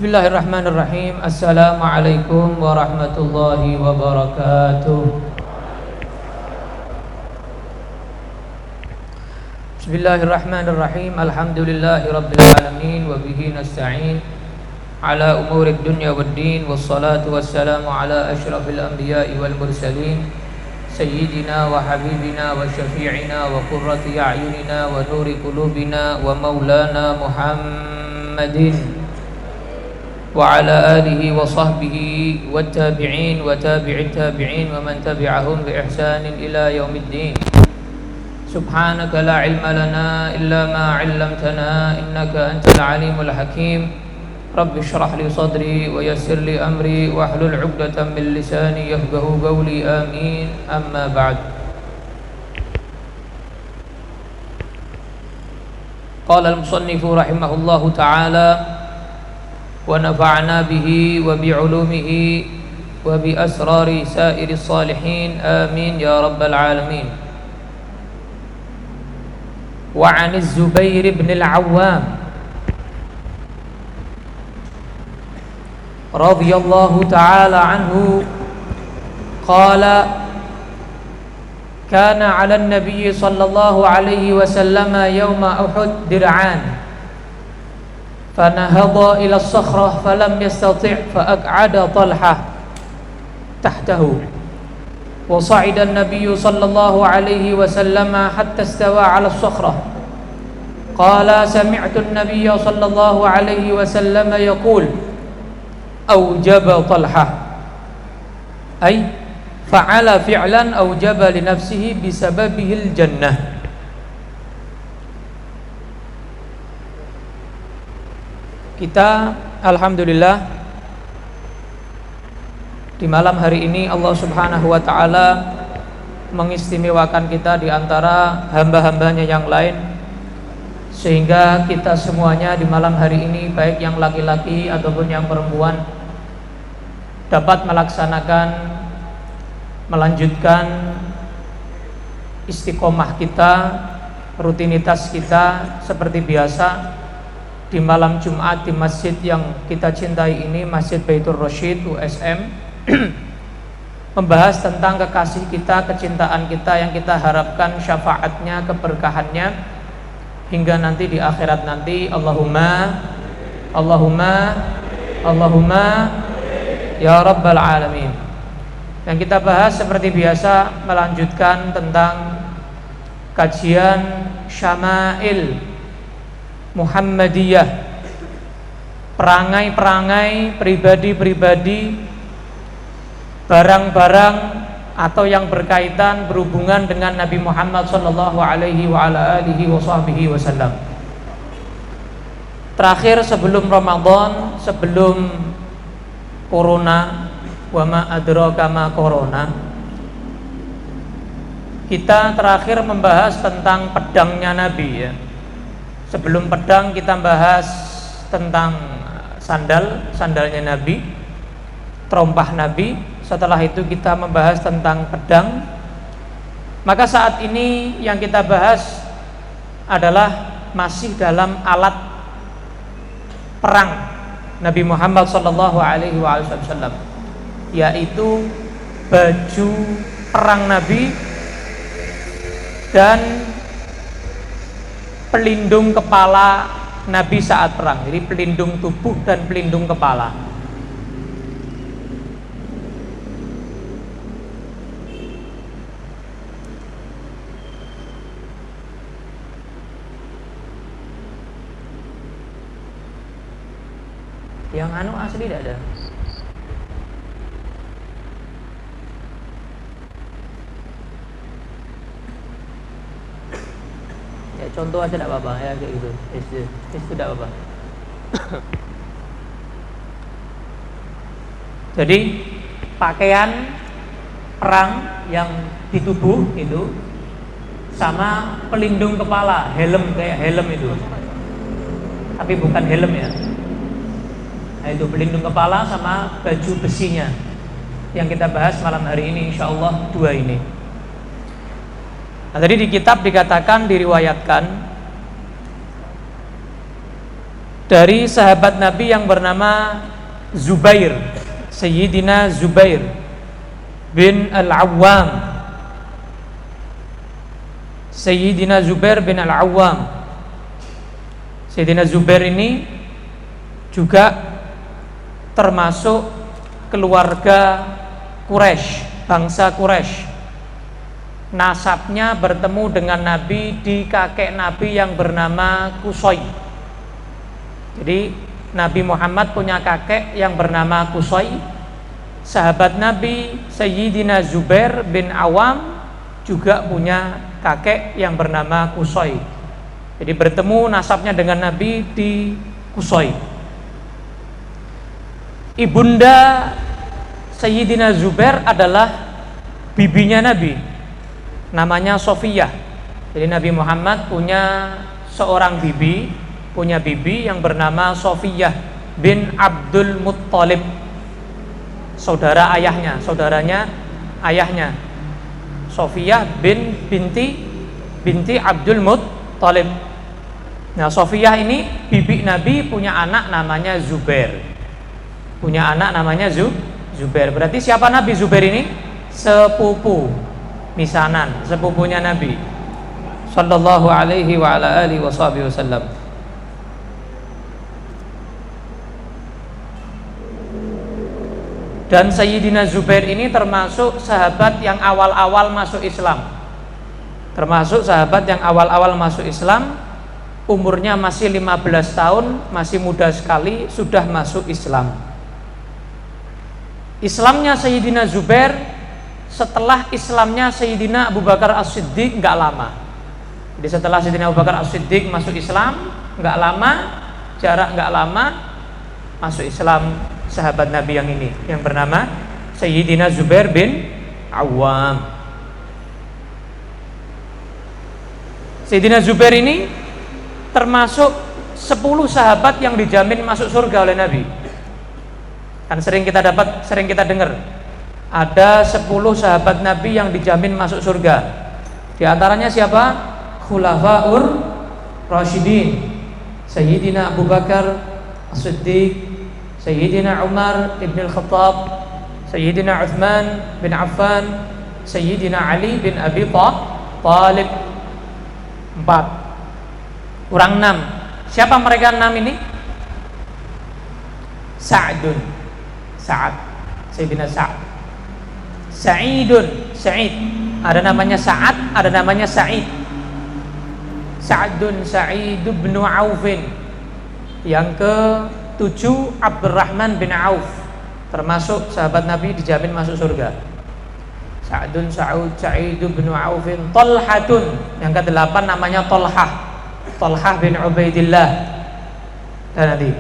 Bismillahirrahmanirrahim. Assalamualaikum warahmatullahi wabarakatuh. Bismillahirrahmanirrahim. Alhamdulillahi rabbil alamin wa bihi nasta'in ala umurid dunya waddin, wassalatu wassalamu ala asyrafil anbiya'i wal mursalin sayyidina wa habibina wa syafi'ina wa qurrati a'yunina wa nuri qulubina wa maulana Muhammadin wa ala alihi wa sahbihi wa tabi'in wa tabi'it tabi'in wa man tabi'ahum bi ihsanin ila yaumiddin. Subhanaka la ilma lana illa ma 'allamtana innaka antal alimul hakim. Rabbi shrah li sadri wa yassir li amri wa hlul 'uqdatam min lisani yafqahu qawli. Amin. Amma ba'd. Qala al-musannifu rahimahullahu ta'ala wa nafa'na bihi wa bi'ulumihi wa bi asrari sa'iris salihin. Amin ya rabbal alamin. Wa 'an az-Zubair ibn al-Awwam radhiyallahu ta'ala anhu qala kana 'ala an-nabiy sallallahu alaihi wasallam yawma Uhud dir'an fanahadha ila as-sakhrah falam yastati' fa'aq'ada Talhah tahtahu wa sa'ida an-nabiy sallallahu alaihi wasallam hatta istawa 'ala as-sakhrah qala sami'tu an-nabiy sallallahu alaihi wasallam yaqul awjaba Talhah ay fa'ala fi'lan awjaba li nafsihi bisababihi al-jannah. Kita alhamdulillah di malam hari ini Allah Subhanahu wa taala mengistimewakan kita di antara hamba-hambanya yang lain, sehingga kita semuanya di malam hari ini baik yang laki-laki ataupun yang perempuan dapat melanjutkan istiqomah kita, rutinitas kita seperti biasa di malam Jumat di masjid yang kita cintai ini, Masjid Baitur Rasyid USM, membahas tentang kekasih kita, kecintaan kita yang kita harapkan syafaatnya, keberkahannya hingga nanti di akhirat nanti. Allahumma ya rabbal alamin. Yang kita bahas seperti biasa melanjutkan tentang kajian Syama'il Muhammadiyah, perangai-perangai pribadi-pribadi, barang-barang atau yang berkaitan berhubungan dengan Nabi Muhammad sallallahu alaihi wa ala alihi wasallam. Terakhir sebelum Ramadan, sebelum Corona, wa ma adraka ma corona, kita terakhir membahas tentang pedangnya Nabi ya. Sebelum pedang kita bahas tentang sandalnya Nabi, terompah Nabi. Setelah itu kita membahas tentang pedang. Maka saat ini yang kita bahas adalah masih dalam alat perang Nabi Muhammad sallallahu alaihi wasallam, yaitu baju perang Nabi dan pelindung kepala Nabi saat perang. Jadi pelindung tubuh dan pelindung kepala. Yang asli tidak ada. Ya, contoh aja tidak apa-apa ya, kayak gitu. Itu tidak apa-apa. Jadi pakaian perang yang di tubuh itu sama pelindung kepala, helm, kayak helm itu. Tapi bukan helm ya. Nah, itu pelindung kepala sama baju besinya yang kita bahas malam hari ini, insyaallah dua ini. Nah, tadi di kitab dikatakan, diriwayatkan dari sahabat Nabi yang bernama Zubair, Sayyidina Zubair bin Al-Awwam. Sayyidina Zubair bin Al-Awwam. Sayyidina Zubair ini juga termasuk keluarga Quraisy, bangsa Quraisy. Nasabnya bertemu dengan Nabi di kakek Nabi yang bernama Qusay. Jadi Nabi Muhammad punya kakek yang bernama Qusay. Sahabat Nabi Sayyidina Zubair bin Awam juga punya kakek yang bernama Qusay. Jadi bertemu nasabnya dengan Nabi di Qusay. Ibunda Sayyidina Zubair adalah bibinya Nabi, namanya Sofiyah. Jadi Nabi Muhammad punya seorang bibi, punya bibi yang bernama Sofiyah bin Abdul Muttalib, saudara ayahnya, saudaranya ayahnya. Sofiyah binti Abdul Muttalib. Nah, Sofiyah ini bibi Nabi punya anak namanya Zubair. Punya anak namanya Zubair. Berarti siapa Nabi Zubair ini? Sepupu misanan, sepupunya Nabi sallallahu alaihi wa ala alihi wasallam. Dan Sayyidina Zubair ini termasuk sahabat yang awal-awal masuk Islam. Termasuk sahabat yang awal-awal masuk Islam, umurnya masih 15 tahun, masih muda sekali, sudah masuk Islam. Islamnya Sayyidina Zubair setelah Islamnya Sayyidina Abu Bakar As-Siddiq enggak lama. Jadi setelah Sayyidina Abu Bakar As-Siddiq masuk Islam, enggak lama, jarak enggak lama, masuk Islam sahabat Nabi yang ini, yang bernama Sayyidina Zubair bin Awam. Sayyidina Zubair ini termasuk 10 sahabat yang dijamin masuk surga oleh Nabi. Kan sering kita dengar ada 10 sahabat Nabi yang dijamin masuk surga. Di antaranya siapa? Khulafaur Rasyidin, Sayyidina Abu Bakar As-Siddiq, Sayyidina Umar ibn al-Khattab, Sayyidina Uthman bin Affan, Sayyidina Ali bin Abi Thalib. 4 kurang 6. Siapa mereka 6 ini? Sa'd, Sayyidina Sa'd. Sa'id. Ada namanya Sa'ad, ada namanya Sa'id. Sa'id bin Auf. Yang ke-7 Abdurrahman bin Auf, termasuk sahabat Nabi dijamin masuk surga. Sa'id bin Auf. Talhatun, yang ke-8 namanya Talhah bin Ubaidillah. Dan nanti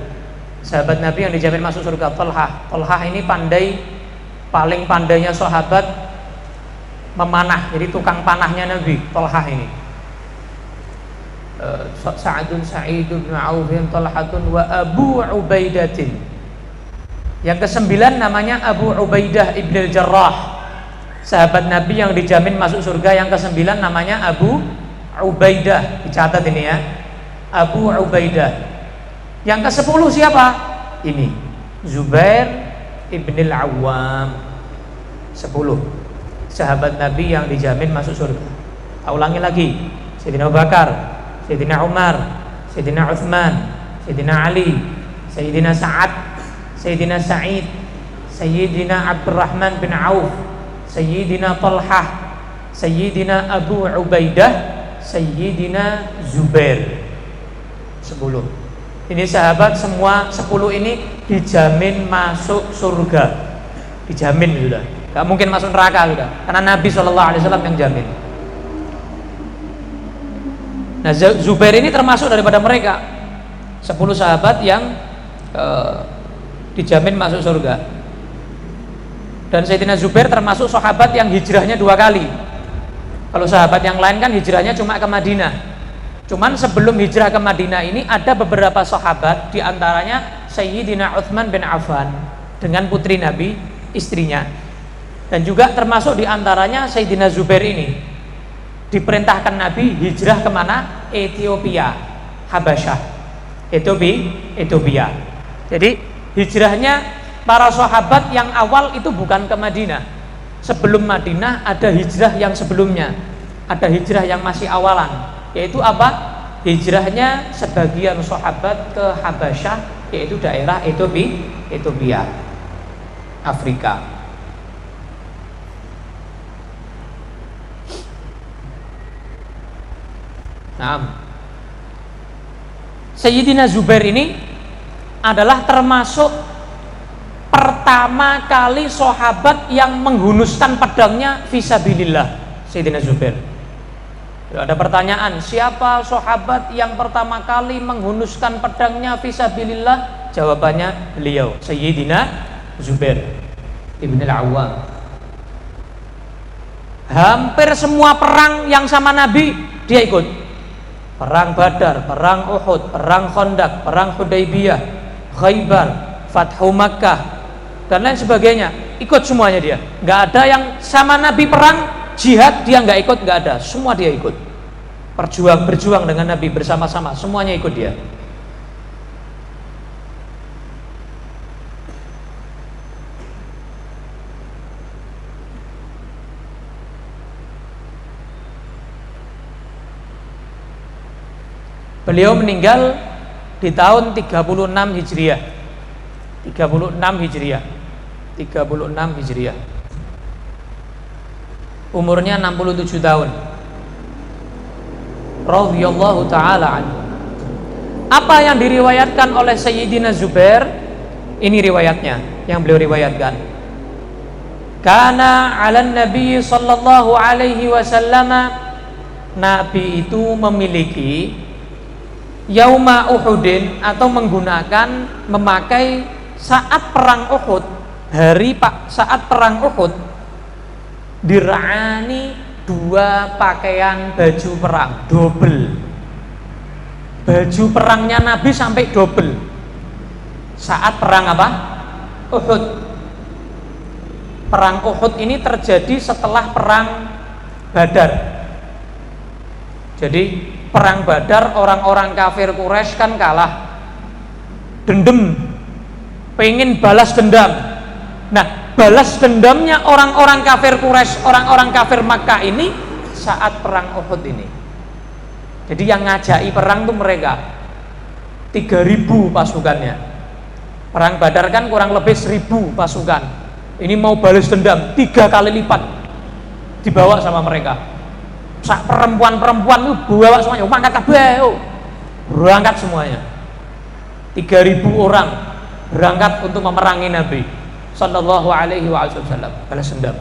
sahabat Nabi yang dijamin masuk surga Talhah ini paling pandainya sahabat memanah, jadi tukang panahnya Nabi Talhah ini. Sa'id bin Auf, Talhatun wa Abu Ubaidatin. Yang ke-9 namanya Abu Ubaidah ibn al-Jarrah, sahabat Nabi yang dijamin masuk surga. Yang ke-9 namanya Abu Ubaidah, dicatat ini ya, Abu Ubaidah. Yang ke-10 siapa? Ini Zubair ibn al-Awwam. 10 sahabat Nabi yang dijamin masuk surga. Tak ulangi lagi: Sayyidina Abu Bakar, Sayyidina Umar, Sayyidina Uthman, Sayyidina Ali, Sayyidina Sa'ad, Sayyidina Sa'id, Sayyidina Abdurrahman bin Auf, Sayyidina Talhah, Sayyidina Abu Ubaidah, Sayyidina Zubair. 10. Ini sahabat semua 10 ini dijamin masuk surga. Dijamin sudah. Gak mungkin masuk neraka sudah. Karena Nabi SAW yang jamin. Nah, Zubair ini termasuk daripada mereka 10 sahabat yang dijamin masuk surga. Dan Sayyidina Zubair termasuk sahabat yang hijrahnya 2 kali. Kalau sahabat yang lain kan hijrahnya cuma ke Madinah. Cuman sebelum hijrah ke Madinah ini ada beberapa sahabat, di antaranya Sayyidina Uthman bin Affan dengan putri Nabi, istrinya. Dan juga termasuk di antaranya Sayyidina Zubair ini diperintahkan Nabi hijrah kemana? Ethiopia, Habasyah. Ethiopia. Jadi hijrahnya para sahabat yang awal itu bukan ke Madinah. Sebelum Madinah ada hijrah yang sebelumnya, ada hijrah yang masih awalan, yaitu apa? Hijrahnya sebagian sahabat ke Habasyah, yaitu daerah Ethiopia, Afrika. Nah, Sayyidina Zubair ini adalah termasuk pertama kali sahabat yang menghunuskan pedangnya fisabilillah. Sayyidina Zubair. Ada pertanyaan, siapa sahabat yang pertama kali menghunuskan pedangnya fisabilillah? Jawabannya beliau, Sayyidina Zubair Ibn al-Awwam. Hampir semua perang yang sama Nabi dia ikut. Perang Badar, perang Uhud, perang Khandaq, perang Hudaybiyah, Khaybar, Fathu Makkah, dan lain sebagainya. Ikut semuanya dia. Nggak ada yang sama Nabi perang jihad dia nggak ikut, nggak ada. Semua dia ikut. Berjuang dengan Nabi bersama-sama, semuanya ikut dia. Beliau meninggal di tahun 36 Hijriah. 36 Hijriah. Umurnya 67 tahun. Radhiyallahu taala anhu. Apa yang diriwayatkan oleh Sayyidina Zubair? Ini riwayatnya yang beliau riwayatkan. Kana 'alan Nabi sallallahu alaihi wasallam, Nabi itu memiliki Yauma Uhudin, atau memakai saat perang Uhud, saat perang Uhud, dira'ani 2 pakaian baju perang, double. Baju perangnya Nabi sampai double saat perang apa? Uhud. Perang Uhud ini terjadi setelah perang Badar. Jadi perang Badar orang-orang kafir Quraisy kan kalah, dendam, pengen balas dendam. Nah, balas dendamnya orang-orang kafir Quraisy, orang-orang kafir Makkah ini saat perang Uhud ini. Jadi yang ngajai perang tuh mereka, 3.000 pasukannya. Perang Badar kan kurang lebih 1.000 pasukan. Ini mau balas dendam 3 kali lipat dibawa sama mereka. Sak perempuan-perempuan itu bawa semuanya, mangkat kabeh, berangkat semuanya. 3.000 orang berangkat untuk memerangi Nabi sallallahu alaihi wasallam, balas dendam.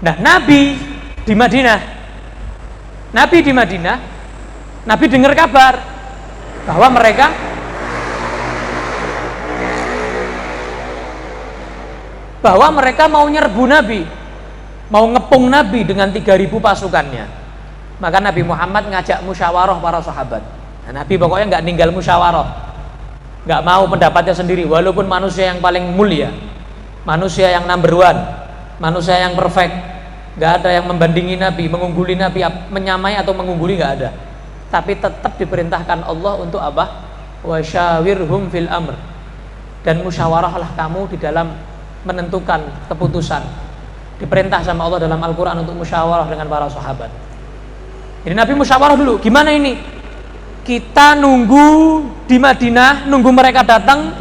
Nah, Nabi di Madinah, Nabi dengar kabar bahwa mereka mau nyerbu Nabi, mau ngepung Nabi dengan 3.000 pasukannya. Maka Nabi Muhammad ngajak musyawarah para sahabat. Nah, Nabi pokoknya nggak ninggal musyawarah, nggak mau pendapatnya sendiri, walaupun manusia yang paling mulia, manusia yang number one, manusia yang perfect, nggak ada yang membandingi Nabi, mengungguli Nabi, menyamai atau mengungguli, nggak ada. Tapi tetap diperintahkan Allah untuk apa? Wasyawirhum fil amr, dan musyawarahlah kamu di dalam menentukan keputusan. Diperintah sama Allah dalam Al-Quran untuk musyawarah dengan para sahabat. Jadi Nabi musyawarah dulu, gimana ini? Kita nunggu di Madinah, nunggu mereka datang.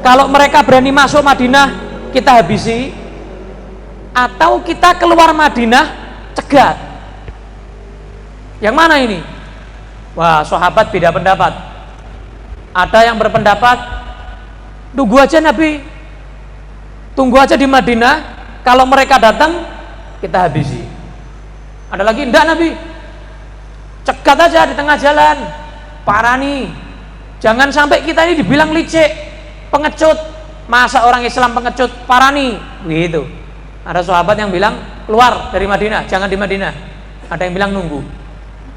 Kalau mereka berani masuk Madinah, kita habisi. Atau kita keluar Madinah, cegat. Yang mana ini? Wah, sahabat beda pendapat. Ada yang berpendapat, tunggu aja Nabi, tunggu aja di Madinah. Kalau mereka datang, kita habisi. Ada lagi, enggak Nabi, cegat aja di tengah jalan, parani. Jangan sampai kita ini dibilang licik, pengecut. Masa orang Islam pengecut, parani, begitu. Ada sahabat yang bilang keluar dari Madinah, jangan di Madinah. Ada yang bilang nunggu.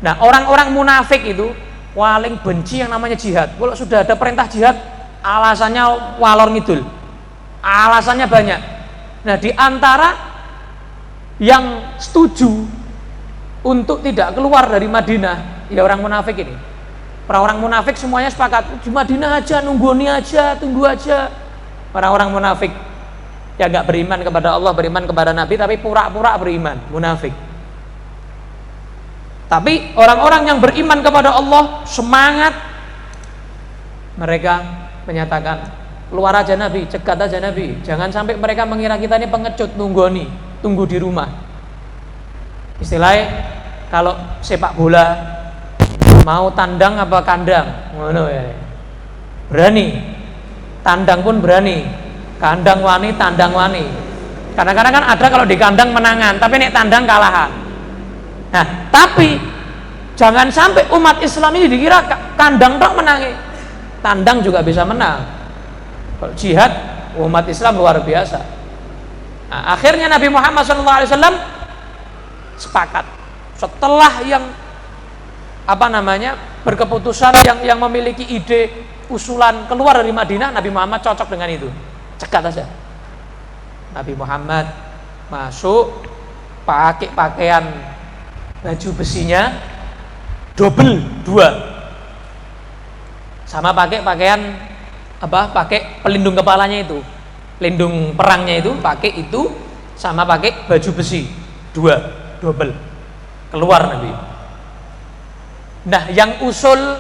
Nah, orang-orang munafik itu paling benci yang namanya jihad. Kalau sudah ada perintah jihad, alasannya walor ngidul, alasannya banyak. Nah, di antara yang setuju untuk tidak keluar dari Madinah, ya orang munafik ini. Orang-orang munafik semuanya sepakat di Madinah aja, nunggoni aja, tunggu aja. Orang-orang munafik yang nggak beriman kepada Allah, beriman kepada Nabi, tapi pura-pura beriman, munafik. Tapi orang-orang yang beriman kepada Allah semangat, mereka menyatakan keluar aja Nabi, cegat aja Nabi, jangan sampai mereka mengira kita ini pengecut, nunggoni, tunggu di rumah. Istilahnya kalau sepak bola mau tandang apa kandang, ngono ya. Berani, tandang pun berani, kandang wani, tandang wani. Kadang-kadang kan ada kalau di kandang menangan, tapi nek tandang kalahan. Nah, tapi jangan sampai umat Islam ini dikira kandang tok menangi, tandang juga bisa menang. Kalau jihad umat Islam luar biasa. Nah, akhirnya Nabi Muhammad SAW sepakat setelah yang berkeputusan yang memiliki ide usulan keluar dari Madinah, Nabi Muhammad cocok dengan itu, cegat aja. Nabi Muhammad masuk pakai pakaian baju besinya double 2, sama pakai pakaian pakai pelindung kepalanya itu, pelindung perangnya itu pakai itu, sama pakai baju besi 2 double, keluar Nabi. Nah, yang usul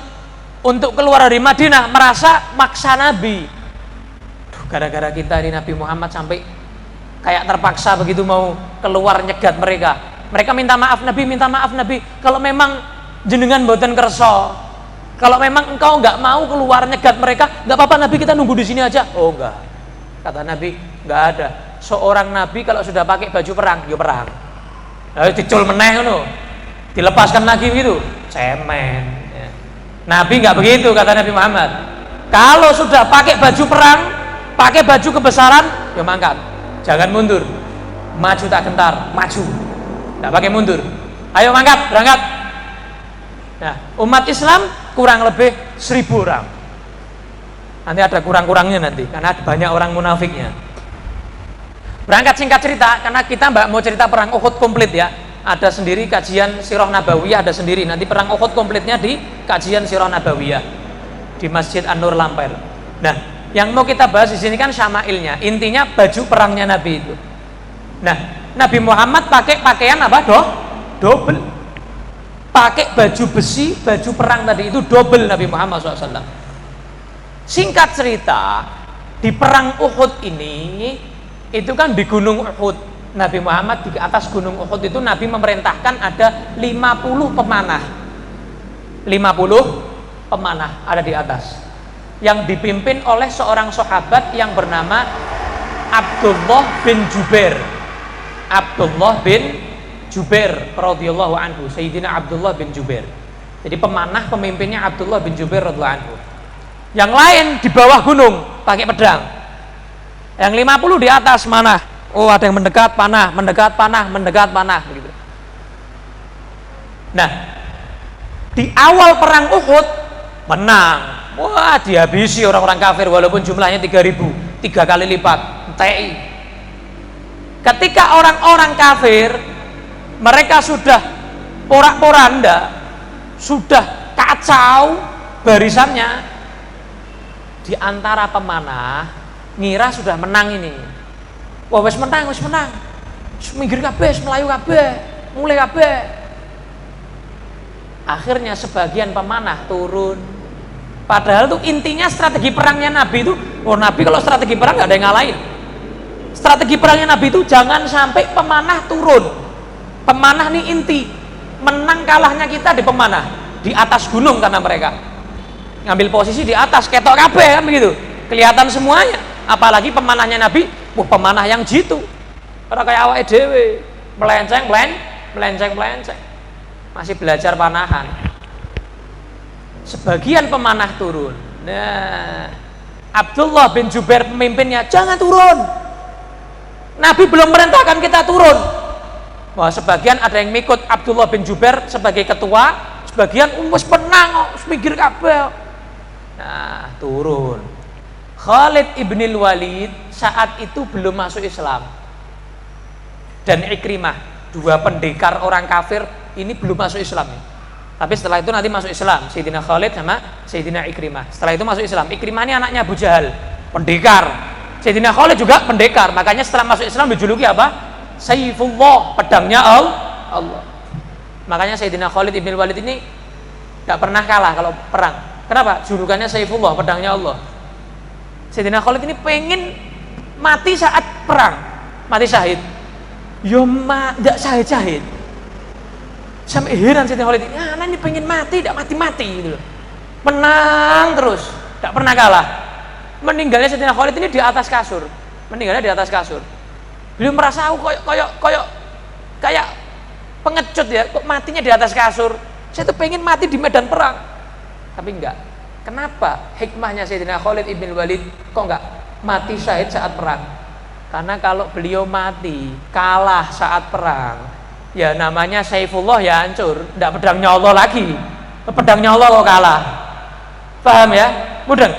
untuk keluar dari Madinah merasa maksa Nabi. Gara-gara kita ini Nabi Muhammad sampai kayak terpaksa begitu mau keluar nyegat mereka. Mereka minta maaf Nabi, kalau memang jenengan mboten kersa, kalau memang engkau nggak mau keluar nyegat mereka, nggak apa-apa Nabi, kita nunggu di sini aja. Oh enggak, kata Nabi, nggak ada. Seorang Nabi kalau sudah pakai baju perang, dia perang. Lalu dicul meneh ngono, dilepaskan lagi gitu, cemen. Ya. Nabi nggak begitu, kata Nabi Muhammad. Kalau sudah pakai baju perang, pakai baju kebesaran, ya mangkat, jangan mundur, maju tak gentar, maju, nggak pakai mundur. Ayo mangkat, berangkat. Nah, umat Islam kurang lebih 1000 orang. Nanti ada kurang-kurangnya nanti, karena banyak orang munafiknya. Berangkat, singkat cerita, karena kita mau cerita perang Uhud komplit ya. Ada sendiri kajian Sirah Nabawiyah, ada sendiri. Nanti perang Uhud komplitnya di kajian Sirah Nabawiyah di Masjid An-Nur Lampir. Nah, yang mau kita bahas di sini kan syama'ilnya. Intinya baju perangnya Nabi itu. Nah, Nabi Muhammad pakai pakaian apa? Double. Pakai baju besi, baju perang tadi itu double Nabi Muhammad SAW. Singkat cerita, di perang Uhud ini, itu kan di Gunung Uhud, Nabi Muhammad di atas Gunung Uhud itu Nabi memerintahkan ada 50 pemanah. 50 pemanah ada di atas, yang dipimpin oleh seorang sahabat yang bernama Abdullah bin Jubair. Abdullah bin Jubair radhiyallahu anhu, Sayyidina Abdullah bin Jubair. Jadi pemanah pemimpinnya Abdullah bin Jubair radhiyallahu anhu. Yang lain di bawah gunung pakai pedang. Yang 50 di atas mana? Oh, ada yang mendekat panah, mendekat panah, mendekat panah begitu. Nah, di awal perang Uhud menang. Wah, dihabisi orang-orang kafir walaupun jumlahnya 3000, 3 kali lipat TI. Ketika orang-orang kafir mereka sudah porak-poranda, sudah kacau barisannya, di antara pemanah ngira sudah menang ini. Wah, wis menang. Minggir kabeh, melayu kabeh, mulai kabeh. Akhirnya sebagian pemanah turun. Padahal tuh intinya strategi perangnya Nabi itu, Nabi kalau strategi perang nggak ada yang ngalahin. Strategi perangnya Nabi itu jangan sampai pemanah turun. Pemanah nih inti, menang kalahnya kita di pemanah, di atas gunung, karena mereka ngambil posisi di atas, ketok kabeh kan begitu, kelihatan semuanya. Apalagi pemanahnya Nabi, pemanah yang jitu, ora kayak awake dhewe, melenceng, masih belajar panahan. Sebagian pemanah turun. Nah, Abdullah bin Jubair pemimpinnya, jangan turun. Nabi belum merintahkan kita turun. Wah, sebagian ada yang mengikut Abdullah bin Jubair sebagai ketua, sebagian wis menang kok, mikir kabeh. Nah, turun. Khalid ibnil Walid saat itu belum masuk Islam, dan Ikrimah, dua pendekar orang kafir ini belum masuk Islam. Tapi setelah itu nanti masuk Islam, Sayyidina Khalid sama Sayyidina Ikrimah. Setelah itu masuk Islam. Ikrimah ini anaknya Abu Jahal, pendekar. Sayyidina Khalid juga pendekar. Makanya setelah masuk Islam dijuluki apa? Saifullah, pedangnya Allah. Makanya Sayyidina Khalid ibn Walid ini gak pernah kalah kalau perang. Kenapa? Julukannya Saifullah, pedangnya Allah. Sayyidina Khalid ini pengen mati saat perang, mati syahid. Gak syahid. Sampai heran Sayyidina Khalid ini, anak ini pengen mati, gak mati-mati gitu loh. Menang terus, gak pernah kalah. Meninggalnya Sayyidina Khalid ini di atas kasur. Meninggalnya di atas kasur. Beliau merasa aku kayak pengecut ya, kok matinya di atas kasur. Saya tuh pengen mati di medan perang. Tapi enggak. Kenapa hikmahnya Sayyidina Khalid ibn Walid kok enggak mati syahid saat perang? Karena kalau beliau mati kalah saat perang, ya namanya Saifullah ya hancur, enggak pedangnya Allah lagi. Pedangnya Allah kok kalah. Paham ya? Mudeng.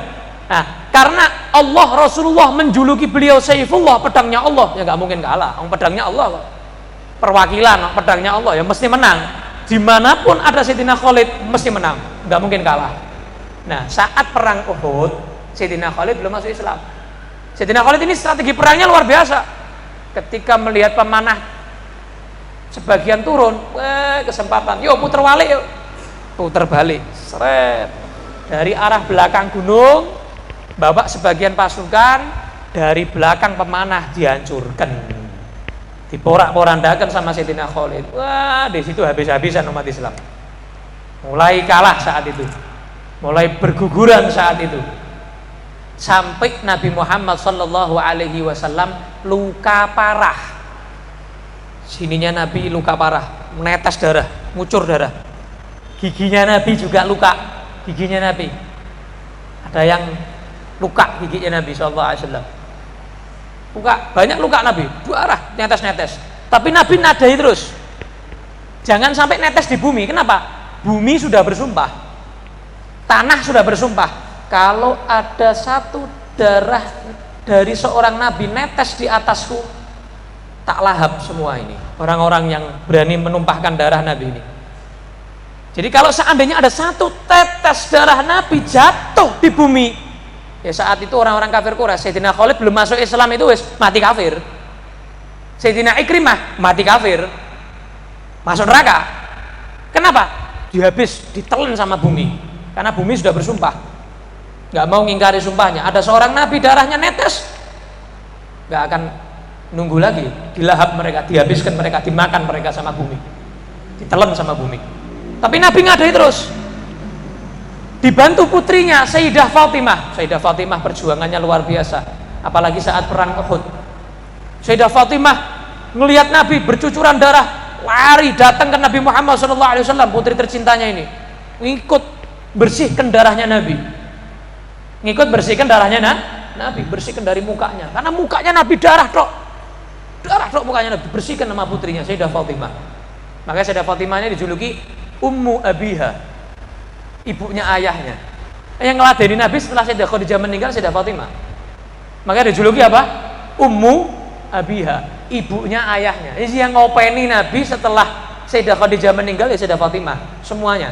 Nah, karena Allah Rasulullah menjuluki beliau Saifullah, pedangnya Allah, ya enggak mungkin kalah. Pedangnya Allah kok. Perwakilan pedangnya Allah ya mesti menang. Dimanapun ada Sayyidina Khalid mesti menang, enggak mungkin kalah. Nah, saat perang Uhud, Sayyidina Khalid belum masuk Islam. Sayyidina Khalid ini strategi perangnya luar biasa. Ketika melihat pemanah sebagian turun, kesempatan, yuk puter balik yuk. Puter balik, seret. Dari arah belakang gunung, bawa sebagian pasukan, dari belakang pemanah dihancurkan. Diporak-porandakan sama Sayyidina Khalid. Wah, di situ habis-habisan umat Islam. Mulai kalah saat itu. Mulai berguguran saat itu. Sampai Nabi Muhammad sallallahu alaihi wasallam luka parah. Sininya Nabi luka parah, menetes darah, ngucur darah. Giginya Nabi juga luka. Giginya Nabi. Ada yang luka giginya Nabi sallallahu alaihi wasallam. Luka, banyak luka Nabi, dua arah, netes-netes. Tapi Nabi nadai terus. Jangan sampai netes di bumi. Kenapa? Bumi sudah bersumpah. Tanah sudah bersumpah. Kalau ada satu darah dari seorang Nabi netes di atasku, tak lahap semua ini. Orang-orang yang berani menumpahkan darah Nabi ini. Jadi kalau seandainya ada satu tetes darah Nabi jatuh di bumi, ya saat itu orang-orang kafir Quraisy, Sayyidina Khalid belum masuk Islam itu wis mati kafir. Sayyidina Ikrimah mati kafir, masuk neraka. Kenapa? Dihabis, ditelan sama bumi. Karena bumi sudah bersumpah, nggak mau ngingkari sumpahnya. Ada seorang nabi darahnya netes, nggak akan nunggu lagi, dilahap mereka, dihabiskan mereka, dimakan mereka sama bumi, ditelan sama bumi. Tapi Nabi ngadai terus. Dibantu putrinya Sayyidah Fatimah. Sayyidah Fatimah perjuangannya luar biasa, apalagi saat perang Uhud. Sayyidah Fatimah ngelihat Nabi bercucuran darah, lari datang ke Nabi Muhammad SAW, putri tercintanya ini, ngikut bersihkan darahnya Nabi, ngikut bersihkan darahnya Nabi, bersihkan dari mukanya, karena mukanya Nabi darah dok mukanya Nabi, bersihkan nama putrinya Sayyidah Fatimah. Makanya Sayyidah Fatimah ini dijuluki Ummu Abiha, ibunya ayahnya. Yang ngeladeni Nabi setelah Sayyidah Khadijah meninggal, Sayyidah Fatimah. Makanya dijuluki apa? Ummu Abiha, ibunya ayahnya. Ini yang ngopeni Nabi setelah Sayyidah Khadijah meninggal ya Sayyidah Fatimah, semuanya.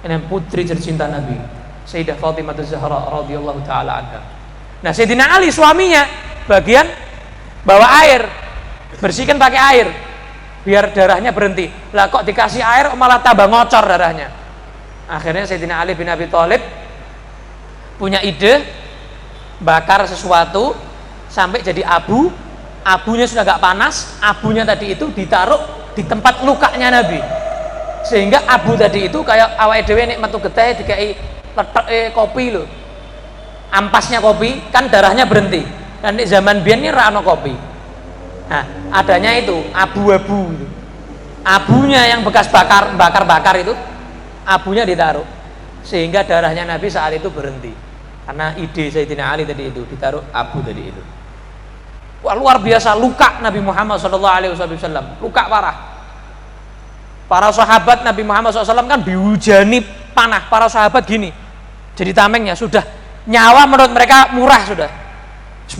Ini putri tercinta Nabi, Sayyidah Fatimah Az-Zahra radhiyallahu taala anha. Nah, Sayyidina Ali suaminya bagian bawa air, bersihkan pakai air biar darahnya berhenti. Lah kok dikasih air malah tambah ngocor darahnya. Akhirnya Sayyidina Ali bin Abi Thalib punya ide, bakar sesuatu sampai jadi abu. Abunya sudah gak panas, abunya tadi itu ditaruh di tempat lukanya Nabi, sehingga abu tadi itu kayak awake dhewe nek metu getih dikai letheke kopi lho, ampasnya kopi kan darahnya berhenti. Dan di zaman biyen ini ra ono kopi. Nah, adanya itu abu-abu, abunya yang bekas bakar itu, abunya ditaruh sehingga darahnya Nabi saat itu berhenti. Karena ide Sayyidina Ali tadi itu, ditaruh abu tadi itu. Wah, luar biasa luka Nabi Muhammad SAW, luka parah. Para sahabat Nabi Muhammad SAW kan dihujani panah. Para sahabat gini, jadi tamengnya sudah, nyawa menurut mereka murah sudah,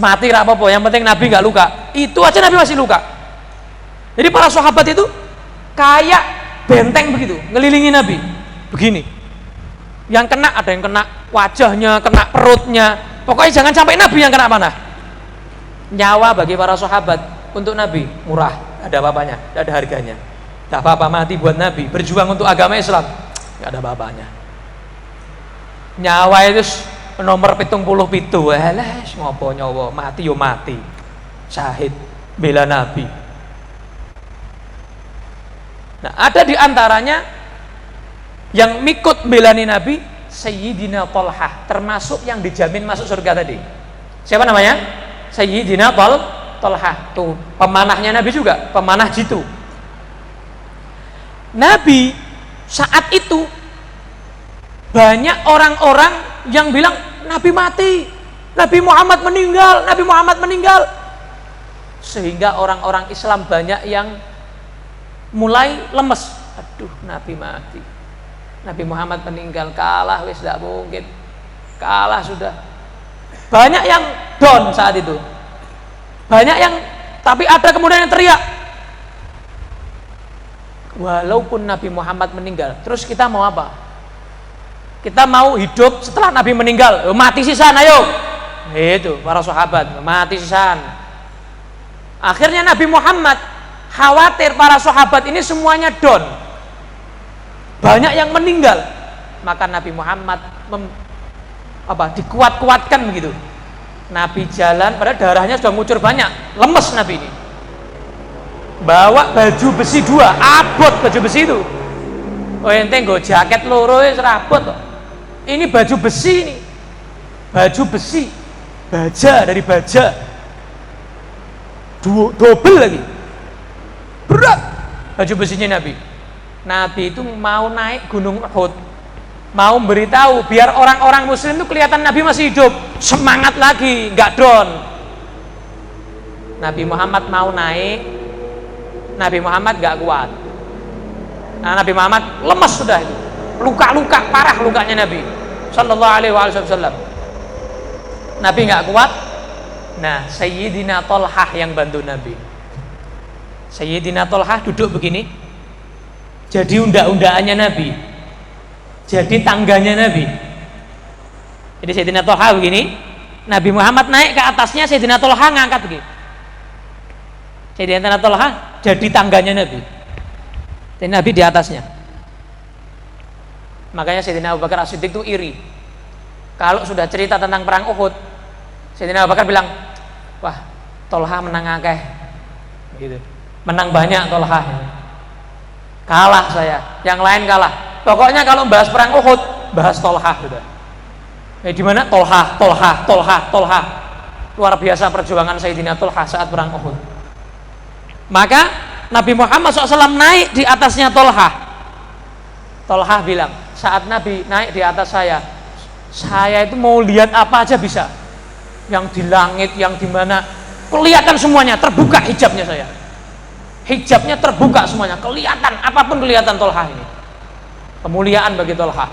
mati gak apa-apa, yang penting Nabi gak luka. Itu aja Nabi masih luka. Jadi para sahabat itu kayak benteng begitu, ngelilingi Nabi. Begini. Yang kena, ada yang kena wajahnya, kena perutnya. Pokoknya jangan sampai Nabi yang kena panah. Nyawa bagi para sahabat untuk Nabi murah, ada apa-apanya, tidak ada harganya. Tidak apa-apa mati buat Nabi, berjuang untuk agama Islam, tidak ada apa-apanya. Nyawa itu nomor 77, ngopo nyawa, mati yo mati, syahid bela Nabi. Nah, ada di antaranya yang mikut belani Nabi, Sayyidina Thalhah, termasuk yang dijamin masuk surga tadi. Siapa namanya? Sayyidina Thalhah, tuh pemanahnya Nabi juga, pemanah jitu. Nabi saat itu banyak orang-orang yang bilang Nabi mati, Nabi Muhammad meninggal, Nabi Muhammad meninggal. Sehingga orang-orang Islam banyak yang mulai lemes. Aduh, Nabi mati, Nabi Muhammad meninggal, kalah, wis tidak mungkin, kalah sudah. Banyak yang down saat itu. Banyak yang, tapi ada kemudian yang teriak, walaupun Nabi Muhammad meninggal, terus kita mau apa? Kita mau hidup setelah Nabi meninggal, mati sisan, ayo. Itu para sahabat, mati sisan. Akhirnya Nabi Muhammad khawatir para sahabat ini semuanya down, banyak yang meninggal, maka Nabi Muhammad dikuat-kuatkan begitu. Nabi jalan, padahal darahnya sudah ngucur banyak, lemes Nabi ini. Bawa baju besi 2, abot baju besi itu. Oh ente nggo jaket loro wis rabot kok. Ini baju besi ini. Baju besi. Baja dari baja. Double lagi. Berat baju besinya Nabi. Nabi itu mau naik gunung Uhud, mau beritahu biar orang-orang muslim itu kelihatan Nabi masih hidup, semangat lagi, nggak down. Nabi Muhammad mau naik, Nabi Muhammad nggak kuat. Nah, Nabi Muhammad lemes sudah itu, luka-luka parah lukanya Nabi Sallallahu Alaihi Wasallam. Nabi nggak kuat. Nah, Sayyidina Thalhah yang bantu Nabi. Sayyidina Thalhah duduk begini, jadi undak-undakannya Nabi, jadi tangganya Nabi. Jadi Sayyidina Thalhah begini, Nabi Muhammad naik ke atasnya, Sayyidina Thalhah ngangkat begini. Sayyidina Thalhah jadi tangganya Nabi, dan Nabi di atasnya. Makanya Sayyidina Abu Bakar As-Siddiq itu iri. Kalau sudah cerita tentang perang Uhud, Sayyidina Abu Bakar bilang, wah, Thalhah menang akeh, gitu. Menang banyak Thalhah. Kalah saya, yang lain kalah. Pokoknya kalau bahas perang Uhud, bahas Thalhah sudah. Di mana Thalhah. Luar biasa perjuangan Sayyidina Thalhah saat perang Uhud. Maka Nabi Muhammad SAW naik di atasnya Thalhah. Thalhah bilang, saat Nabi naik di atas saya itu mau lihat apa aja bisa. Yang di langit, yang di mana, kelihatan semuanya, terbuka hijabnya saya. Hijabnya terbuka semuanya, kelihatan, apapun kelihatan Thalhah ini. Kemuliaan bagi Thalhah.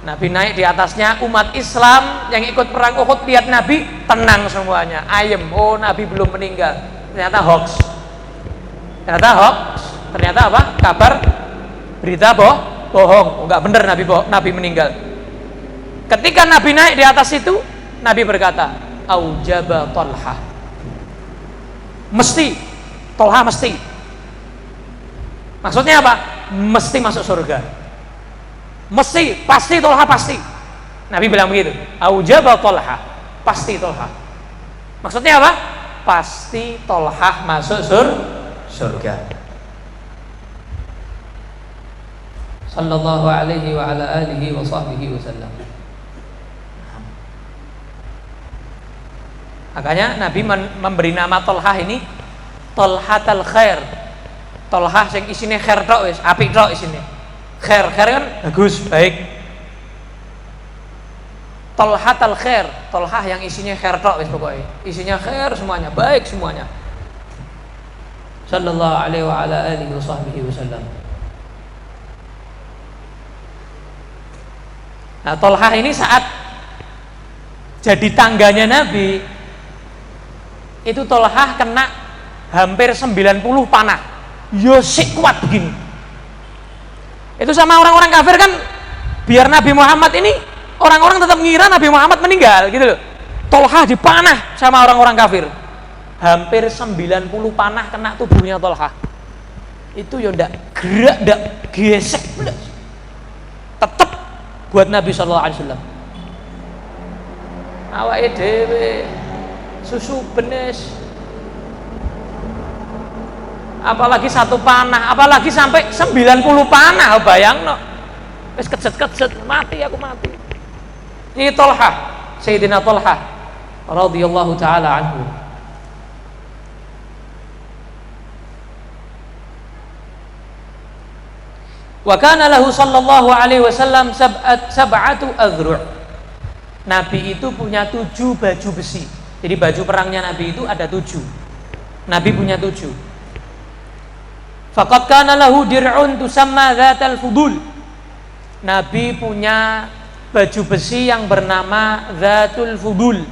Nabi naik di atasnya, umat Islam yang ikut perang Uhud lihat Nabi, tenang semuanya, ayem. Oh, Nabi belum meninggal. Ternyata hoax. Ternyata apa? Kabar berita bohong. Enggak benar Nabi meninggal. Ketika Nabi naik di atas itu, Nabi berkata, aujaba Thalhah. Thalhah mesti. Maksudnya apa? Mesti masuk surga. Mesti, pasti Thalhah pasti. Nabi bilang begitu. Aujaba Thalhah. Pasti Thalhah. Maksudnya apa? Pasti Thalhah masuk surga. Sallallahu alaihi wa ala alihi wa sahbihi wasallam. Makanya Nabi memberi nama Thalhah ini Thalhatul Khair. Thalhah sing isine khair tok wis, apik tok isine. Khair kan bagus, baik. Thalhatul Khair, Thalhah yang isinya khair tok wis pokoknya. Isinya khair semuanya, baik semuanya. Sallallahu alaihi wa ala alihi wa sahbihi wasallam. Nah, Thalhah ini saat jadi tangganya Nabi, itu Thalhah kena hampir 90 panah. Yo sik kuat begini. Itu sama orang-orang kafir kan, biar Nabi Muhammad ini, orang-orang tetap ngira Nabi Muhammad meninggal gitu loh. Tolha dipanah sama orang-orang kafir. Hampir 90 panah kena tubuhnya Tolha. Itu ya ndak gerak, ndak gesek, tetap buat Nabi SAW. Awake dhewe susu benes, apalagi satu panah, apalagi sampai 90 panah, bayangno. Wis kejet-kejet, mati aku mati. Ini Tolha, Sayyidina Tolha radhiyallahu taala anhu. Wa kana lahu sallallahu alaihi wasallam sab'atu adhru'. Nabi itu punya 7 baju besi. Jadi baju perangnya Nabi itu ada 7. Nabi punya 7. Faqad kana lahu dir'un tusamma dzatal fudul. Nabi punya baju besi yang bernama Dzatul Fudul.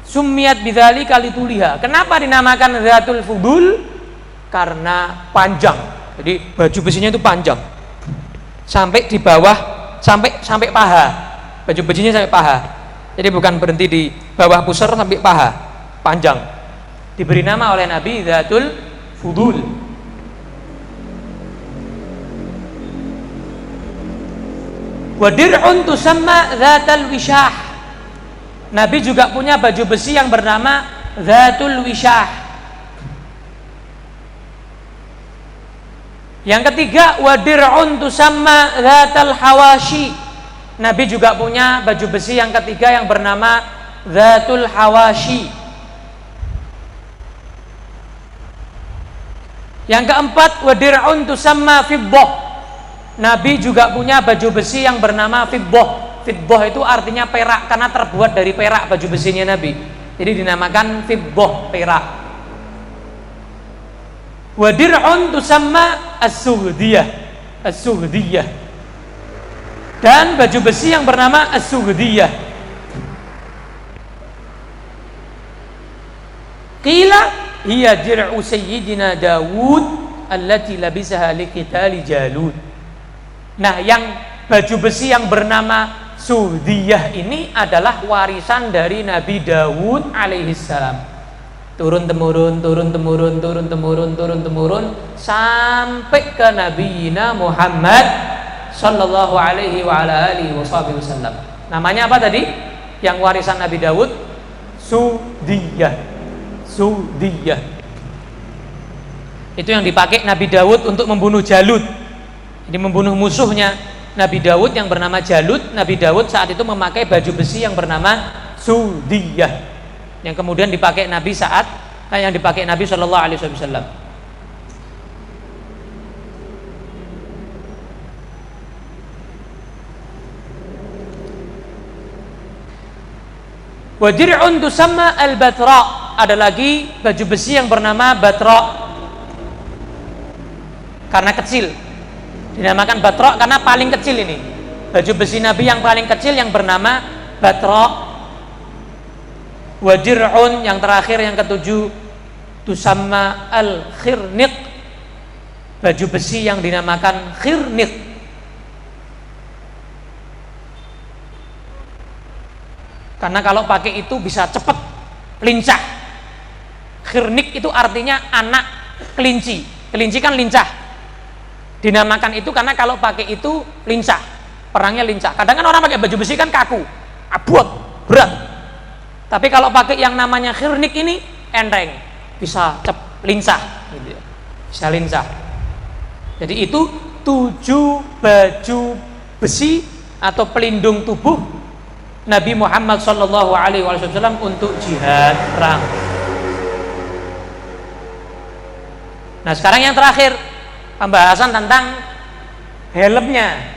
Summiyat bidzalika lituliha. Kenapa dinamakan Dzatul Fudul? Karena panjang. Jadi baju besinya itu panjang. Sampai di bawah, sampai paha. Baju besinya sampai paha. Jadi bukan berhenti di bawah pusar, sampai paha. Panjang. Diberi nama oleh Nabi Dzatul Fudul. Wa dir'un tusamma Dzatal Wishah. Nabi juga punya baju besi yang bernama Dzatul Wishah. Yang ketiga, wa dir'un tusamma Dzatal Hawashi. Nabi juga punya baju besi yang ketiga yang bernama Dzatul Hawashi. Yang keempat, wa dir'un tusamma Fiddah. Nabi juga punya baju besi yang bernama Fiddah. Fiddah itu artinya perak, karena terbuat dari perak baju besinya Nabi. Jadi dinamakan Fiddah, perak. Wa dir'un tusamma as-Sughdiyah. As-Sughdiyah. Dan baju besi yang bernama as-Sughdiyah. Qila hiya dir'u sayyidina Dawud allati labisaha liqitali Jalut. Nah, yang baju besi yang bernama Sughdiyah ini adalah warisan dari Nabi Dawud alaihissalam. Turun temurun, turun temurun, turun temurun, turun temurun sampai ke Nabi Muhammad sallallahu alaihi wa ala alihi wasallam. Namanya apa tadi? Yang warisan Nabi Dawud? Sughdiyah. Sughdiyah. Itu yang dipakai Nabi Dawud untuk membunuh Jalut. Jadi membunuh musuhnya Nabi Dawud yang bernama Jalut. Nabi Dawud saat itu memakai baju besi yang bernama Sughdiyah, yang kemudian dipakai Nabi yang dipakai Nabi Shallallahu Alaihi Wasallam. Wa dir'un tusamma al-Batra. Ada lagi baju besi yang bernama Batra, karena kecil. Dinamakan Batra karena paling kecil ini. Baju besi Nabi yang paling kecil yang bernama Batra. Wa dir'un yang terakhir yang ketujuh tusamma al-Khirniq. Baju besi yang dinamakan Khirniq. Karena kalau pakai itu bisa cepat, lincah. Khirniq itu artinya anak kelinci. Kelinci kan lincah. Dinamakan itu karena kalau pakai itu lincah, perangnya lincah. Kadang kan orang pakai baju besi kan kaku, abot, berat. Tapi kalau pakai yang namanya Khirniq ini enteng, bisa lincah, gitu ya. Bisa lincah. Jadi itu 7 baju besi atau pelindung tubuh Nabi Muhammad Sallallahu Alaihi Wasallam untuk jihad perang. Nah sekarang yang terakhir, pembahasan tentang helmnya,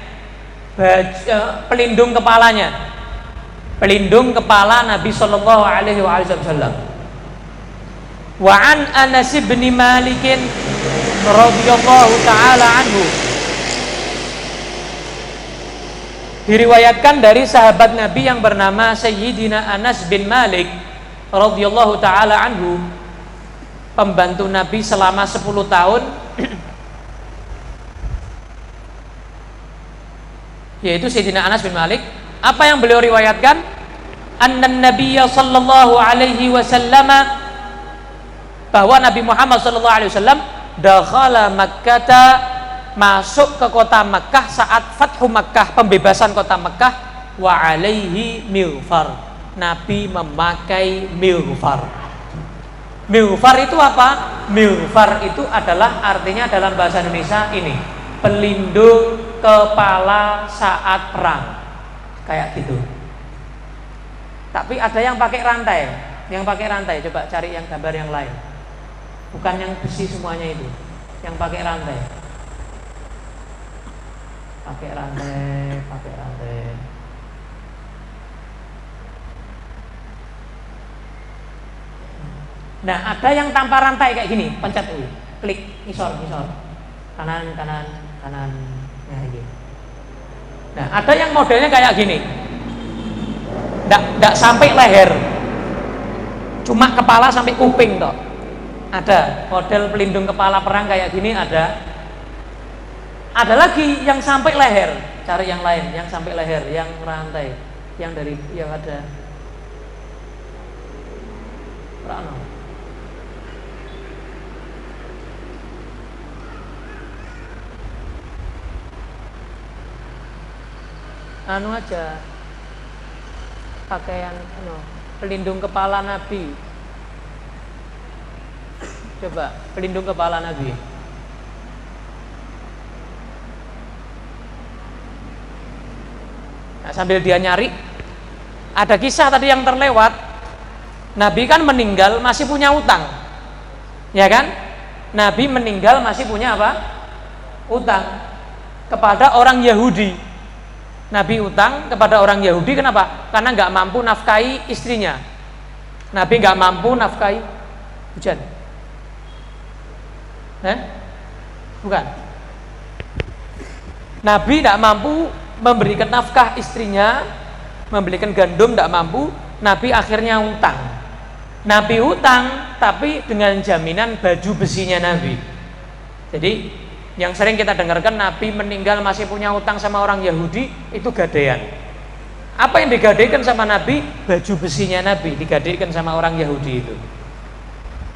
pelindung kepalanya, pelindung kepala Nabi Shallallahu Alaihi Wasallam. Wa an Anas bin Malik radhiyallahu taala anhu, diriwayatkan dari sahabat Nabi yang bernama Sayyidina Anas bin Malik radhiyallahu taala anhu, pembantu Nabi selama 10 tahun yaitu Sayyidina Anas bin Malik. Apa yang beliau riwayatkan? Annan Nabiyya sallallahu alaihi wasallam, bahwa Nabi Muhammad sallallahu alaihi wasallam dakhala Makkah, masuk ke kota Makkah saat Fathu Makkah, pembebasan kota Makkah, wa alaihi mighfar. Nabi memakai mighfar. Mighfar itu apa? Mighfar itu adalah, artinya dalam bahasa Indonesia ini, pelindung kepala saat perang. Kayak gitu. Tapi ada yang pakai rantai. Yang pakai rantai, coba cari yang gambar yang lain. Bukan yang besi semuanya itu. Yang pakai rantai. Pakai rantai, pakai rantai. Nah, ada yang tanpa rantai kayak gini, pencet dulu, klik, ngisor, kanan, ya ini. Nah, ada yang modelnya kayak gini, nggak sampai leher, cuma kepala sampai kuping toh. Ada model pelindung kepala perang kayak gini, ada. Ada lagi yang sampai leher, cari yang lain, yang sampai leher, yang rantai, yang dari yang ada. Rano. Anu aja, pakaian pelindung kepala Nabi. Coba pelindung kepala Nabi. Nah, sambil dia nyari, ada kisah tadi yang terlewat. Nabi kan meninggal masih punya utang, ya kan? Nabi meninggal masih punya apa? Utang kepada orang Yahudi. Nabi utang kepada orang Yahudi, kenapa? Karena nggak mampu nafkahi istrinya. Nabi nggak mampu nafkahi hujan. Bukan. Nabi tidak mampu memberikan nafkah istrinya, membelikan gandum tidak mampu. Nabi akhirnya utang. Nabi utang, tapi dengan jaminan baju besinya Nabi. Jadi yang sering kita dengarkan, Nabi meninggal masih punya utang sama orang Yahudi, itu gadaian. Apa yang digadaikan sama Nabi? Baju besinya Nabi digadaikan sama orang Yahudi itu.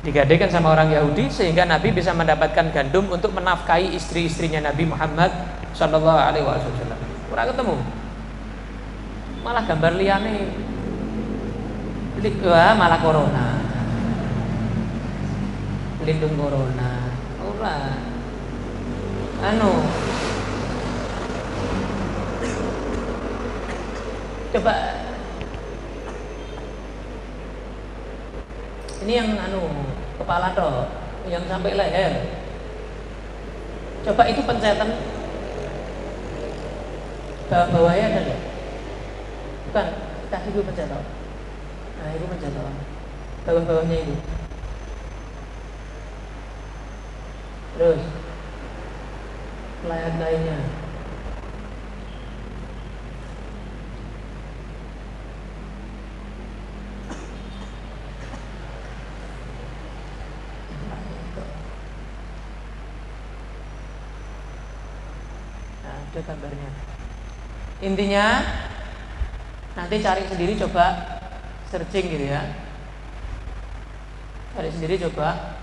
Digadaikan sama orang Yahudi sehingga Nabi bisa mendapatkan gandum untuk menafkahi istri-istrinya Nabi Muhammad sallallahu alaihi wasallam. Kurang ketemu. Malah gambar liane. Wah, malah corona. Pelindung corona. Ora. Coba ini yang kepala toh, yang sampai leher. Coba itu pencetan bawahnya ada nggak? Bukan, kaki gue pencet toh. Nah itu pencet toh. Bawah-bawahnya itu. Terus lainnya. Nah, ada gambarnya. Intinya nanti cari sendiri, coba searching gitu ya. Cari sendiri coba.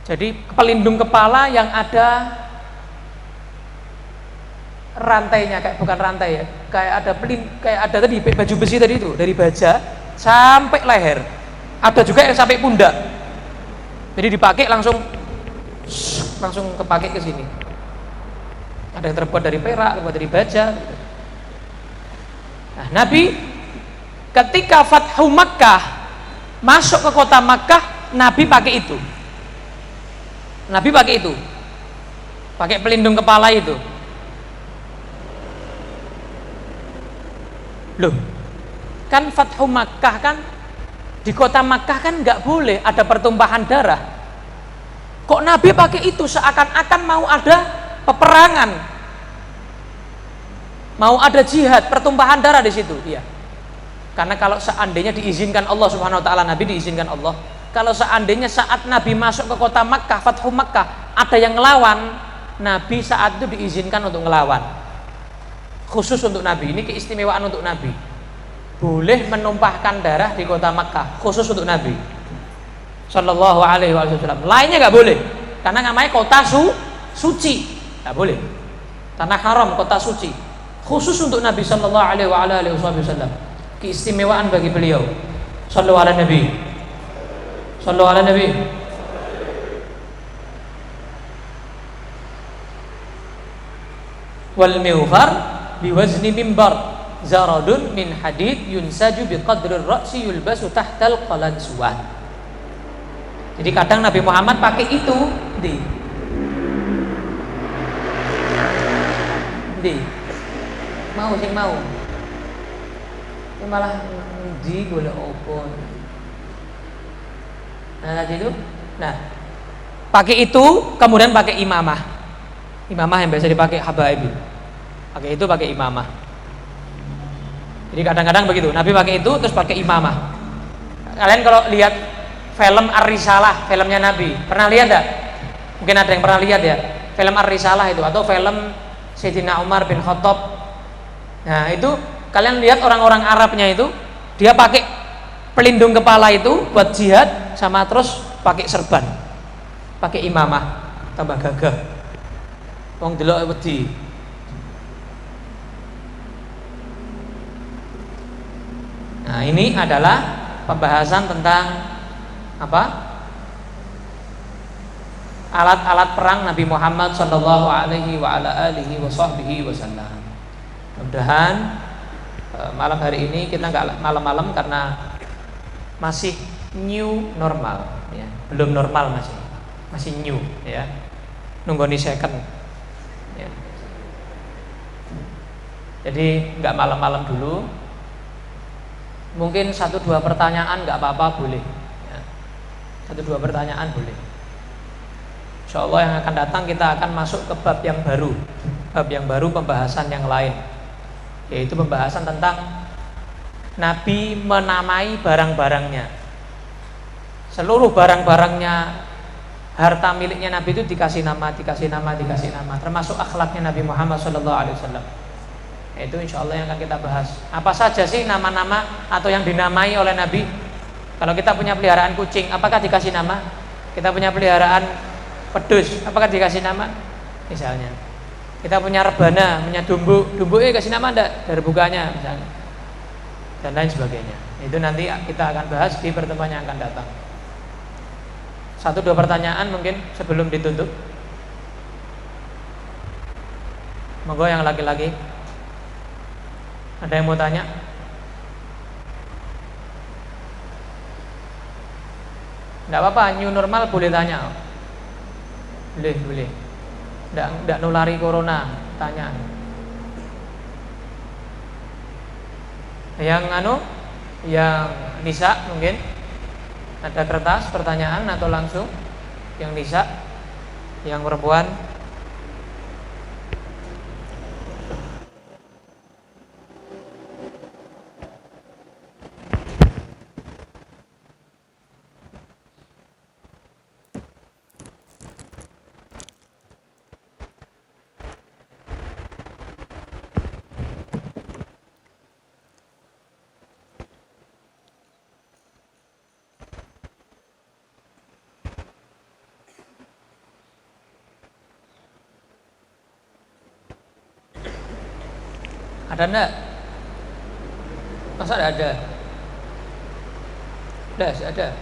Jadi pelindung kepala yang ada rantainya, kayak bukan rantai ya, kayak ada tadi baju besi tadi itu, dari baja sampai leher. Ada juga yang sampai pundak. Jadi dipakai langsung kepake ke sini. Ada yang terbuat dari perak, terbuat dari baja. Nah, Nabi ketika Fathu Makkah, masuk ke kota Makkah, Nabi pakai itu. Nabi pakai itu. Pakai pelindung kepala itu. Loh, kan Fathu Makkah kan, di kota Makkah kan nggak boleh ada pertumpahan darah. Kok Nabi pakai itu seakan-akan mau ada peperangan, mau ada jihad, pertumpahan darah di situ. Iya. Karena kalau seandainya diizinkan Allah Subhanahu Wa Taala, Nabi diizinkan Allah. Kalau seandainya saat Nabi masuk ke kota Makkah, Fathu Makkah, ada yang ngelawan, Nabi saat itu diizinkan untuk ngelawan. khusus untuk Nabi. Ini keistimewaan untuk Nabi. Boleh menumpahkan darah di kota Makkah, khusus untuk Nabi Sallallahu alaihi wasallam. Lainnya nggak boleh, karena namanya kota suci, nggak boleh. Tanah haram, kota suci, khusus untuk Nabi Sallallahu alaihi wasallam. Keistimewaan bagi beliau. Sallu ala Nabi. Sallu ala Nabi. Wal mighfar biwazni mimbar zaradun min hadid yunsaju biqadri ar-ra'si yulbasu tahtal qalansuwah. Jadi kadang Nabi Muhammad pakai itu mau sing mau itu malah di golek opo. Nah tadi itu, pakai itu kemudian pakai imamah yang biasa dipakai habaib. Pakai itu, pakai imamah. Jadi kadang-kadang begitu, Nabi pakai itu terus pakai imamah. Kalian kalau lihat film Ar-Risalah, filmnya Nabi, pernah lihat enggak? Mungkin ada yang pernah lihat ya, film Ar-Risalah itu, atau film Sayyidina Umar bin Khattab. Nah itu kalian lihat orang-orang Arabnya itu, dia pakai pelindung kepala itu buat jihad, sama terus pakai serban, pakai imamah, tambah gagah. Wong delok wedi. Nah, ini adalah pembahasan tentang apa? Alat-alat perang Nabi Muhammad sallallahu alaihi wa ala alihi wasallam. Mudah-mudahan malam hari ini kita nggak malam-malam karena masih new normal ya. Belum normal masih new ya. Nunggoni second ya. Jadi nggak malam-malam dulu. Mungkin 1-2 pertanyaan nggak apa-apa, boleh ya. 1-2 pertanyaan boleh. Insya Allah yang akan datang kita akan masuk ke bab yang baru, pembahasan yang lain, yaitu pembahasan tentang Nabi menamai barang-barangnya. Seluruh barang-barangnya, harta miliknya Nabi itu dikasih nama, termasuk akhlaknya Nabi Muhammad SAW. Itu insya Allah yang akan kita bahas. Apa saja sih nama-nama atau yang dinamai oleh Nabi? Kalau kita punya peliharaan kucing, apakah dikasih nama? Kita punya peliharaan pedus, apakah dikasih nama? Misalnya kita punya rebana, punya dumbu kasih nama enggak? Dari bukanya misalnya, dan lain sebagainya. Itu nanti kita akan bahas di pertemuan yang akan datang. 1-2 pertanyaan mungkin sebelum ditutup. Monggo yang laki-laki. Ada yang mau tanya? Enggak apa-apa, new normal boleh tanya. Boleh. Enggak nulari corona, tanya. Yang yang nisa mungkin ada kertas pertanyaan atau langsung yang nisa, yang perempuan. Ada enggak? Masa ada? Ada.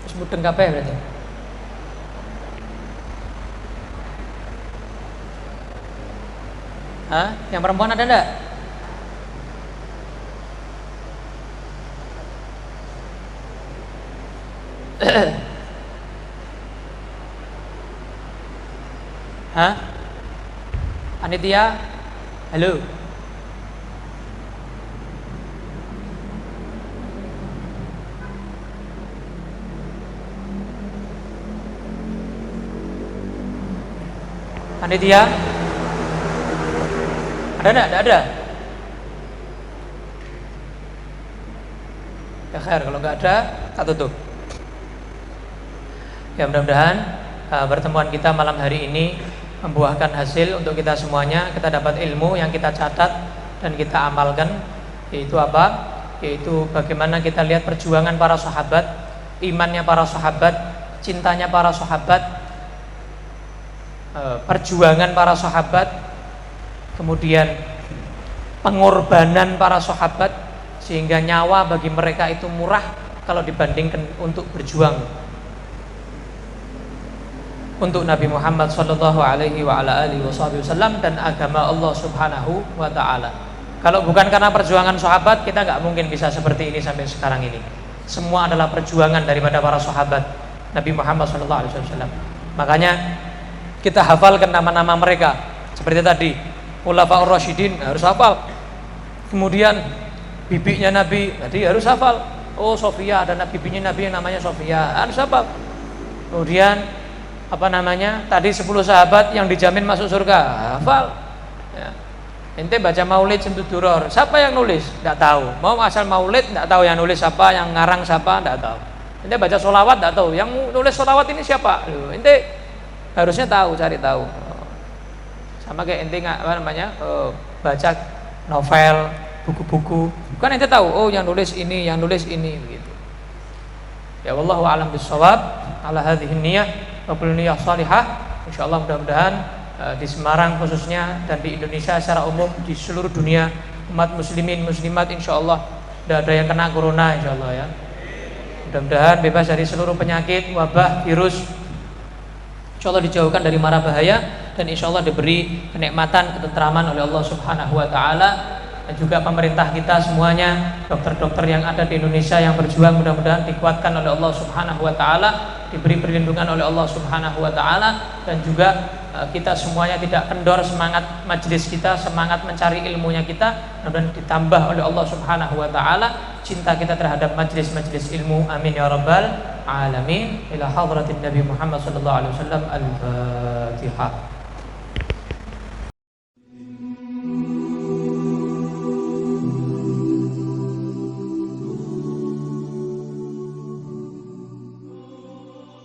Terus mudeng kabeh berarti. Hah? Yang perempuan ada enggak? Hah? Panitia, halo. Panitia, ada enggak? Tidak ada. Ya khair, kalau enggak ada, kita tutup. Ya mudah-mudahan pertemuan kita malam hari ini membuahkan hasil untuk kita semuanya. Kita dapat ilmu yang kita catat dan kita amalkan. Yaitu apa? Yaitu bagaimana kita lihat perjuangan para sahabat, imannya para sahabat, cintanya para sahabat, perjuangan para sahabat, kemudian pengorbanan para sahabat, sehingga nyawa bagi mereka itu murah kalau dibandingkan untuk berjuang untuk Nabi Muhammad sallallahu alaihi wa ala alihi wasallam dan agama Allah Subhanahu wa taala. Kalau bukan karena perjuangan sahabat, kita nggak mungkin bisa seperti ini sampai sekarang ini. Semua adalah perjuangan daripada para sahabat Nabi Muhammad sallallahu alaihi wasallam. Makanya kita hafalkan nama-nama mereka. Seperti tadi, Khulafaur Rasyidin harus hafal. Kemudian bibinya Nabi tadi harus hafal. Oh, Sofia, ada bibinya Nabi yang namanya Sofia, harus hafal. Kemudian tadi 10 sahabat yang dijamin masuk surga, hafal ya. Ente baca maulid Simtuduror, siapa yang nulis? Tidak tahu. Mau asal maulid, tidak tahu yang nulis siapa, yang ngarang siapa, tidak tahu. Ente baca sholawat, tidak tahu yang nulis sholawat ini siapa. Ente harusnya tahu, cari tahu. Sama kayak ente baca novel, buku-buku, kan ente tahu, oh yang nulis ini begitu. Ya wallahu a'lam bishawab. Ala hadhihi niyyah wa kullu niyyah salihah. Insyaallah mudah-mudahan di Semarang khususnya dan di Indonesia secara umum, di seluruh dunia umat muslimin muslimat insyaallah tidak ada yang kena corona insyaallah ya. Mudah-mudahan bebas dari seluruh penyakit, wabah, virus. Insyaallah dijauhkan dari mara bahaya dan insyaallah diberi kenikmatan, ketentraman oleh Allah Subhanahu wa taala. Dan juga pemerintah kita semuanya, dokter-dokter yang ada di Indonesia yang berjuang, mudah-mudahan dikuatkan oleh Allah Subhanahu wa taala, diberi perlindungan oleh Allah Subhanahu wa taala, dan juga kita semuanya tidak kendor semangat majelis kita, semangat mencari ilmunya kita, mudah-mudahan ditambah oleh Allah Subhanahu wa taala cinta kita terhadap majelis-majelis ilmu. Amin ya rabbal alamin. Ila hadratin Nabi Muhammad sallallahu alaihi wasallam. Al-Fatihah.